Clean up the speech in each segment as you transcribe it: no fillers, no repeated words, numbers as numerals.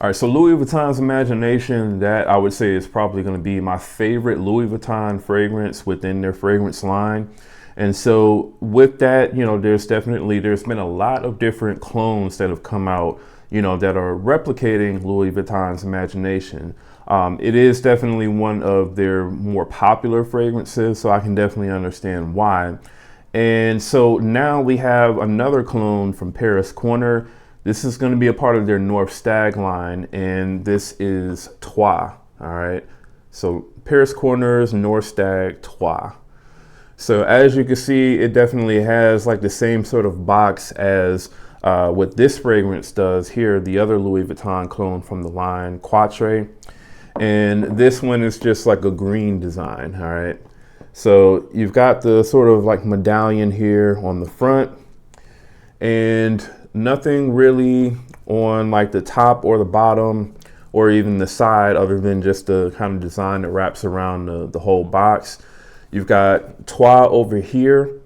All right, so Louis Vuitton's Imagination, that I would say is probably going to be my favorite Louis Vuitton fragrance within their fragrance line. And so with that, there's been a lot of different clones that have come out, that are replicating Louis Vuitton's Imagination. It is definitely one of their more popular fragrances, so I can definitely understand why. And so now we have another clone from Paris Corner. This is going to be a part of their North Stag line, and this is Trois. All right. So Paris Corner's North Stag Trois. So as you can see, it definitely has like the same sort of box as what this fragrance does here, the other Louis Vuitton clone from the line, Trois. And this one is just like a green design. All right. So you've got the sort of like medallion here on the front, and nothing really on like the top or the bottom or even the side other than just the kind of design that wraps around the whole box. You've got Trois over here,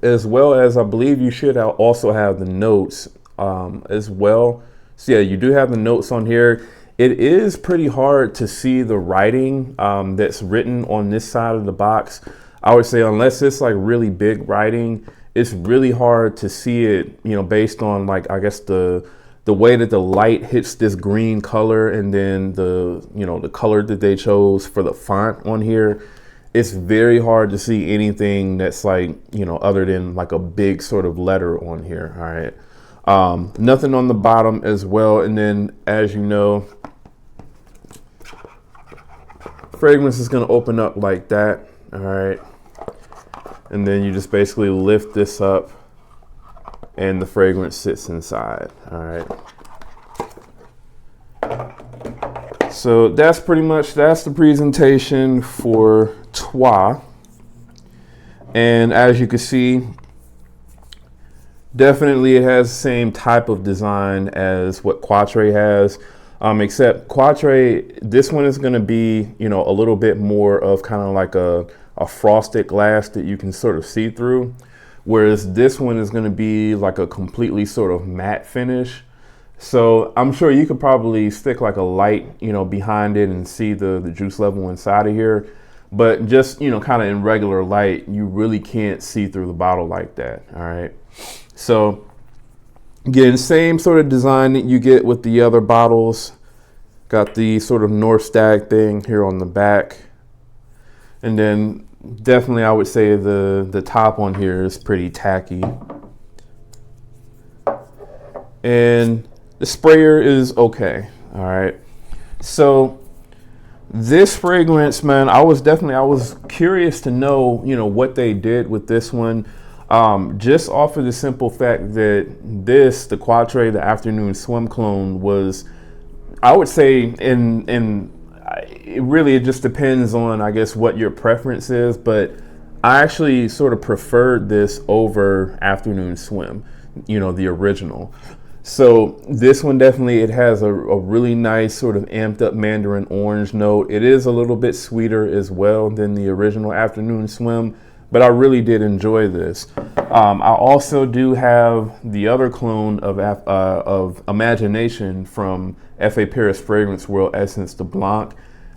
as well as I believe you should also have the notes as well. So yeah, you do have the notes on here. It is pretty hard to see the writing that's written on this side of the box. I would say unless it's like really big writing, it's really hard to see it, based on like, I guess the way that the light hits this green color and then the color that they chose for the font on here. It's very hard to see anything that's like, other than like a big sort of letter on here. All right. Nothing on the bottom as well. And then as you know, fragrance is going to open up like that. All right. And then you just basically lift this up and the fragrance sits inside. All right. So that's the presentation for Trois. And as you can see, definitely it has the same type of design as what Trois has. Except Trois, this one is going to be, a little bit more of kind of like a frosted glass that you can sort of see through, whereas this one is going to be like a completely sort of matte finish. So I'm sure you could probably stick like a light, behind it and see the juice level inside of here. But just, kind of in regular light, you really can't see through the bottle like that. All right. So again, same sort of design that you get with the other bottles. Got the sort of North Stag thing here on the back. And then definitely I would say the top on here is pretty tacky. And the sprayer is okay. All right. So this fragrance, man, I was curious to know, what they did with this one. Just off of the simple fact that the Trois, the Afternoon Swim clone, was, I would say, it just depends on, I guess, what your preference is, but I actually sort of preferred this over Afternoon Swim, the original. So this one definitely, it has a really nice sort of amped up mandarin orange note. It is a little bit sweeter as well than the original Afternoon Swim, but I really did enjoy this. I also do have the other clone of Imagination from F.A. Paris Fragrance World, Essence De Blanc.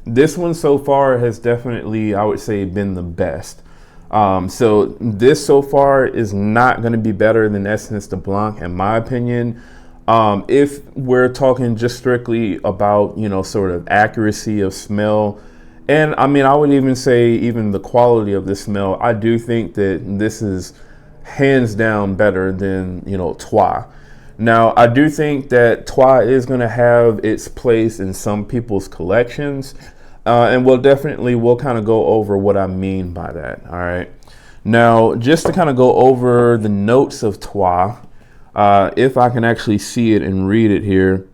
This one so far has definitely, I would say, been the best. So this so far is not going to be better than Essence De Blanc, in my opinion. If we're talking just strictly about, sort of accuracy of smell, and I mean, I would even say even the quality of the smell, I do think that this is hands down better than, Trois. Now, I do think that Trois is going to have its place in some people's collections. And we'll kind of go over what I mean by that. All right. Now, just to kind of go over the notes of Trois, if I can actually see it and read it here.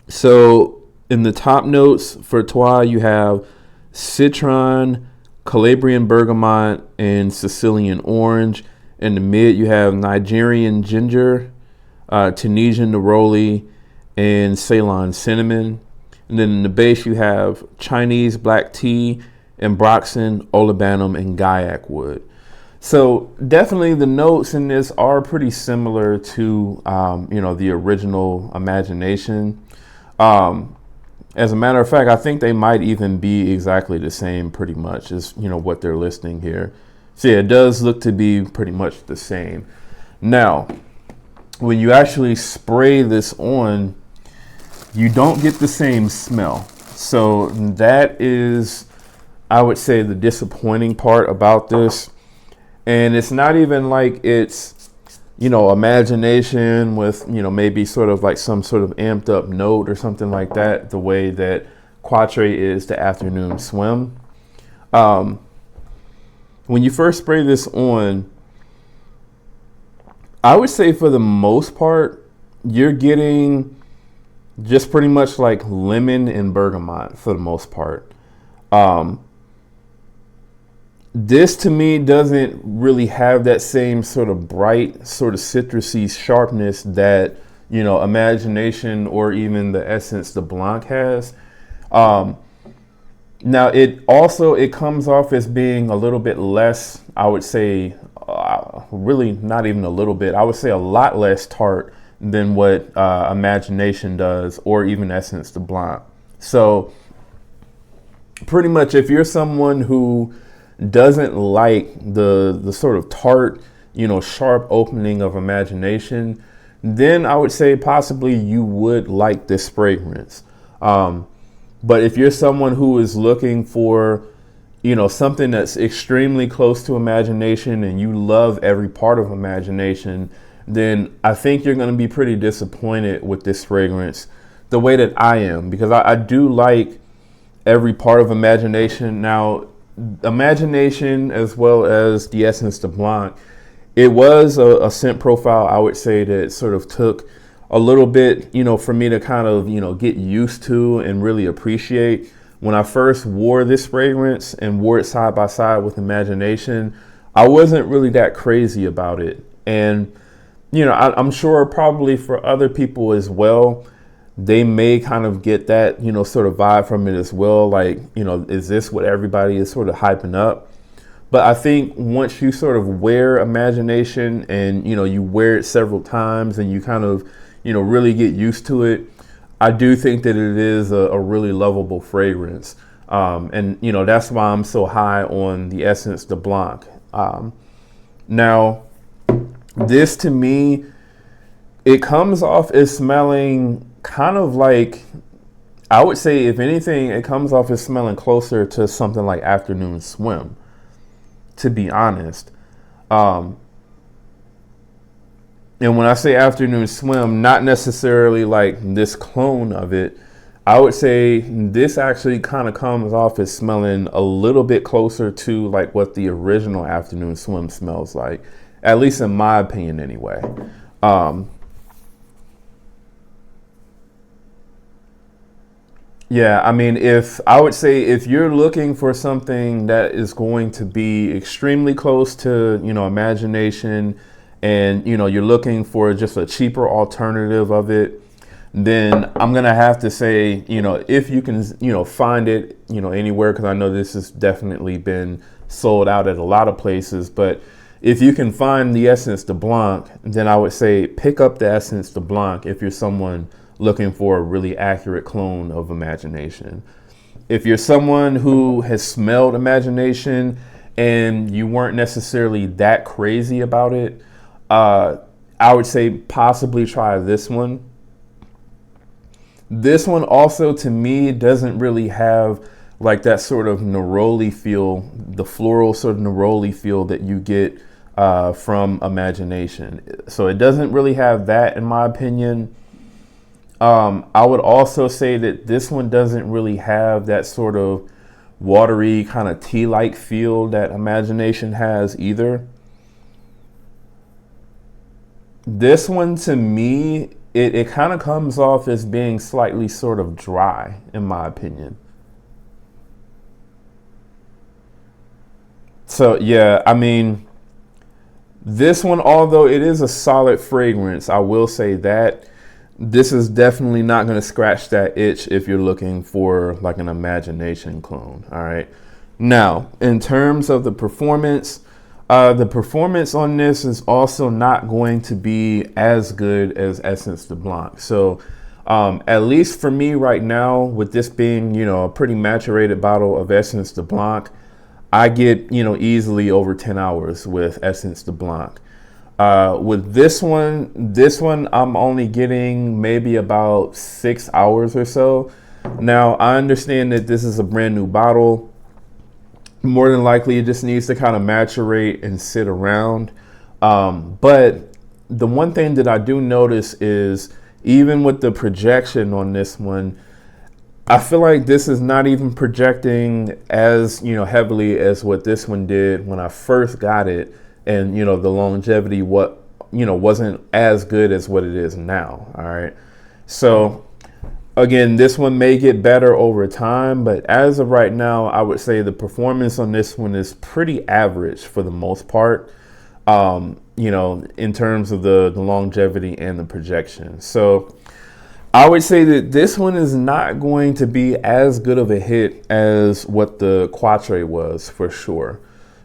So in the top notes for Trois, you have citron, Calabrian bergamot, and Sicilian orange. In the mid, you have Nigerian ginger, Tunisian neroli, and Ceylon cinnamon. And then in the base, you have Chinese black tea, Ambroxan, olibanum, and Gaiac wood. So definitely the notes in this are pretty similar to, the original Imagination. Um, as a matter of fact, I think they might even be exactly the same pretty much as, what they're listing here. So yeah, it does look to be pretty much the same. Now, when you actually spray this on, you don't get the same smell. So that is, I would say, the disappointing part about this. And it's not even like it's, Imagination with, maybe sort of like some sort of amped up note or something like that, the way that Quatre is to Afternoon Swim. When you first spray this on, I would say for the most part, you're getting just pretty much like lemon and bergamot for the most part. This to me doesn't really have that same sort of bright, sort of citrusy sharpness that, Imagination or even the Essence De Blanc has. Now it comes off as being a little bit less, I would say, really not even a little bit, I would say a lot less tart than what Imagination does, or even Essence De Blanc. So pretty much if you're someone who doesn't like the sort of tart, sharp opening of Imagination, then I would say possibly you would like this fragrance. But if you're someone who is looking for, something that's extremely close to Imagination and you love every part of Imagination, then I think you're going to be pretty disappointed with this fragrance the way that I am, because I do like every part of Imagination. Now, Imagination as well as the Essence De Blanc, it was a scent profile, I would say, that sort of took a little bit, for me to kind of, get used to and really appreciate. When I first wore this fragrance and wore it side by side with Imagination, I wasn't really that crazy about it. And, I'm sure probably for other people as well, they may kind of get that, sort of vibe from it as well. Like, is this what everybody is sort of hyping up? But I think once you sort of wear Imagination and, you wear it several times and you kind of, really get used to it, I do think that it is a really lovable fragrance. And, that's why I'm so high on the Essence De Blanc. Now, this to me, it comes off as smelling kind of like, I would say, if anything, it comes off as smelling closer to something like Afternoon Swim, to be honest. And when I say Afternoon Swim, not necessarily like this clone of it. I would say this actually kind of comes off as smelling a little bit closer to like what the original Afternoon Swim smells like, at least in my opinion anyway. Yeah, I mean, if you're looking for something that is going to be extremely close to, Imagination, and, you're looking for just a cheaper alternative of it, then I'm going to have to say, if you can, find it, anywhere, because I know this has definitely been sold out at a lot of places, but if you can find the Essence De Blanc, then I would say pick up the Essence De Blanc if you're someone looking for a really accurate clone of Imagination. If you're someone who has smelled Imagination and you weren't necessarily that crazy about it, I would say possibly try this one. This one also, to me, doesn't really have like that sort of neroli feel, the floral sort of neroli feel that you get from Imagination. So it doesn't really have that, in my opinion. I would also say that this one doesn't really have that sort of watery kind of tea-like feel that Imagination has either. This one, to me, it kind of comes off as being slightly sort of dry, in my opinion. So yeah, I mean, this one, although it is a solid fragrance, I will say that this is definitely not going to scratch that itch if you're looking for like an Imagination clone. All right. Now, in terms of the performance, The performance on this is also not going to be as good as Essence De Blanc. So at least for me right now, with this being, a pretty maturated bottle of Essence De Blanc, I get, easily over 10 hours with Essence De Blanc. With this one, I'm only getting maybe about 6 hours or so. Now, I understand that this is a brand new bottle. More than likely, it just needs to kind of maturate and sit around. But the one thing that I do notice is, even with the projection on this one, I feel like this is not even projecting as, heavily as what this one did when I first got it. And, the longevity, wasn't as good as what it is now. All right. So again, this one may get better over time, but as of right now, I would say the performance on this one is pretty average for the most part, in terms of the longevity and the projection. So I would say that this one is not going to be as good of a hit as what the Quatre was, for sure.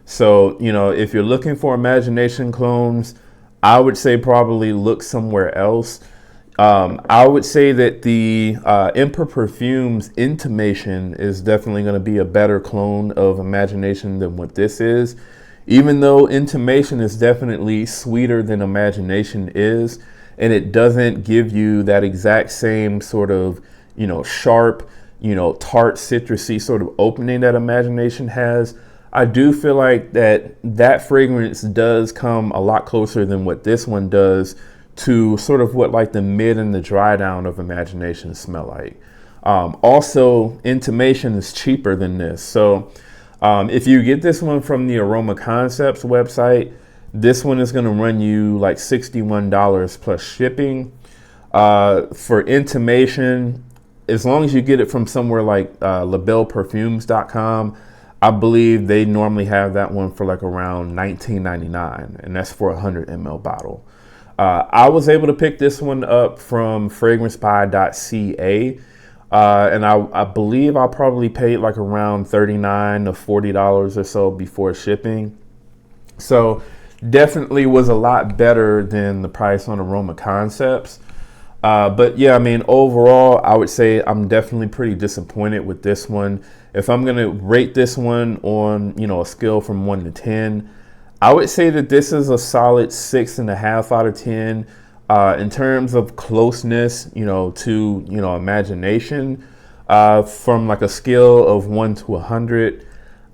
So, if you're looking for imagination clones, I would say probably look somewhere else. I would say that the Emperor Perfumes Intimation is definitely going to be a better clone of Imagination than what this is. Even though Intimation is definitely sweeter than Imagination is, and it doesn't give you that exact same sort of, sharp, tart, citrusy sort of opening that Imagination has, I do feel like that fragrance does come a lot closer than what this one does to sort of what like the mid and the dry down of Imagination smell like. Also, Intimation is cheaper than this. So if you get this one from the Aroma Concepts website, this one is going to run you like $61 plus shipping. For Intimation, as long as you get it from somewhere like labelperfumes.com, I believe they normally have that one for like around $19.99, and that's for a 100 ml bottle. I was able to pick this one up from fragrancepie.ca, and I believe I probably paid like around $39 to $40 or so before shipping. So definitely was a lot better than the price on Aroma Concepts. But yeah, I mean, overall, I would say I'm definitely pretty disappointed with this one. If I'm going to rate this one on, a scale from 1 to 10, I would say that this is a solid 6.5 out of 10. In terms of closeness, to, Imagination, from like a scale of 1 to 100,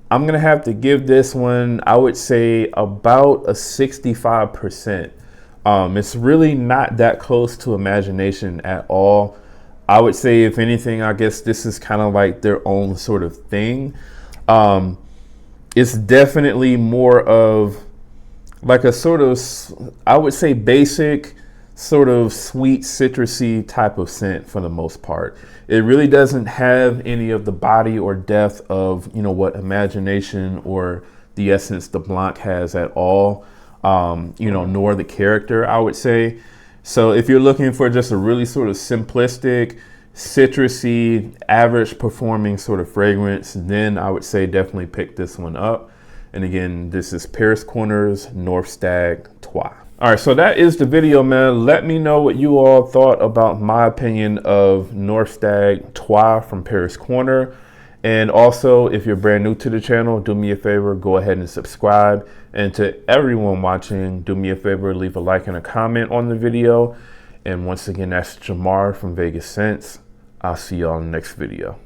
I'm going to have to give this one, I would say, about a 65%. It's really not that close to Imagination at all. I would say, if anything, I guess this is kind of like their own sort of thing. It's definitely more of like a sort of, I would say, basic sort of sweet citrusy type of scent for the most part. It really doesn't have any of the body or depth of, what Imagination or the Essence De Blanc has at all. Nor the character, I would say. So if you're looking for just a really sort of simplistic, citrusy, average performing sort of fragrance, then I would say definitely pick this one up. And again, this is Paris Corner's North Stag Trois. All right, so that is the video, man. Let me know what you all thought about my opinion of North Stag Trois from Paris Corner. And also, if you're brand new to the channel, do me a favor, go ahead and subscribe. And to everyone watching, do me a favor, leave a like and a comment on the video. And once again, that's Jamar from Vegas Scents. I'll see y'all in the next video.